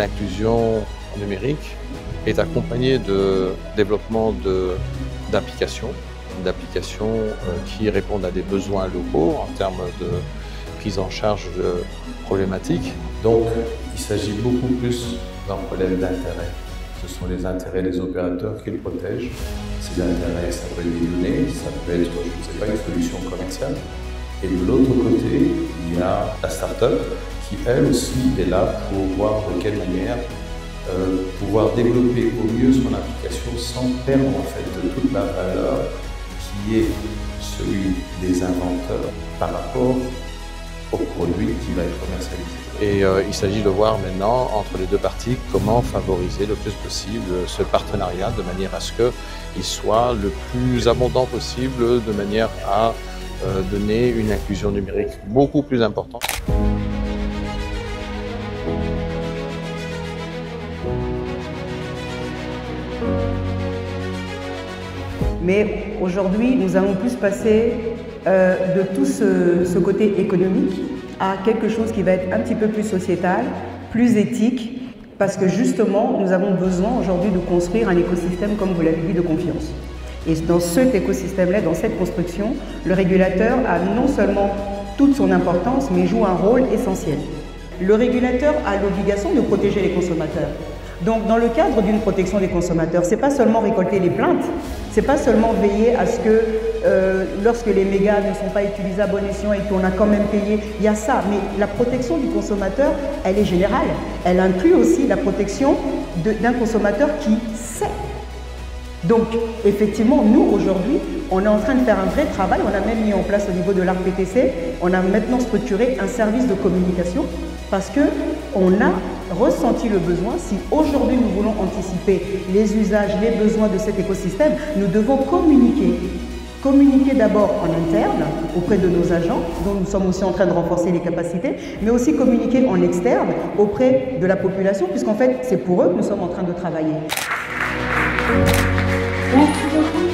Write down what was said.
l'inclusion numérique est accompagnée de développement d'applications qui répondent à des besoins locaux en termes de prise en charge de problématiques. Donc, il s'agit beaucoup plus d'un problème d'intérêt. Ce sont les intérêts des opérateurs qui le protègent. Ces intérêts, ça peut être des données, ça peut être, je ne sais pas, une solution commerciale. Et de l'autre côté, il y a la start-up qui, elle aussi, est là pour voir de quelle manière pouvoir développer au mieux son application sans perdre en fait de toute la valeur qui est celui des inventeurs par rapport au produit qui va être commercialisé. Et il s'agit de voir maintenant, entre les deux parties, comment favoriser le plus possible ce partenariat de manière à ce qu'il soit le plus abondant possible, de manière à donner une inclusion numérique beaucoup plus importante. Mais aujourd'hui, nous allons plus passer de tout ce côté économique à quelque chose qui va être un petit peu plus sociétal, plus éthique, parce que justement, nous avons besoin aujourd'hui de construire un écosystème, comme vous l'avez dit, de confiance. Et dans cet écosystème-là, dans cette construction, le régulateur a non seulement toute son importance, mais joue un rôle essentiel. Le régulateur a l'obligation de protéger les consommateurs. Donc, dans le cadre d'une protection des consommateurs, ce n'est pas seulement récolter les plaintes, ce n'est pas seulement veiller à ce que lorsque les mégas ne sont pas utilisés à bon escient et qu'on a quand même payé, il y a ça. Mais la protection du consommateur, elle est générale. Elle inclut aussi la protection d'un consommateur qui sait. Donc, effectivement, nous, aujourd'hui, on est en train de faire un vrai travail. On a même mis en place au niveau de l'ARPTC, on a maintenant structuré un service de communication parce qu'on a ressenti le besoin. Si aujourd'hui nous voulons anticiper les usages, les besoins de cet écosystème, nous devons communiquer. Communiquer d'abord en interne auprès de nos agents, dont nous sommes aussi en train de renforcer les capacités, mais aussi communiquer en externe auprès de la population, puisqu'en fait c'est pour eux que nous sommes en train de travailler. Merci beaucoup.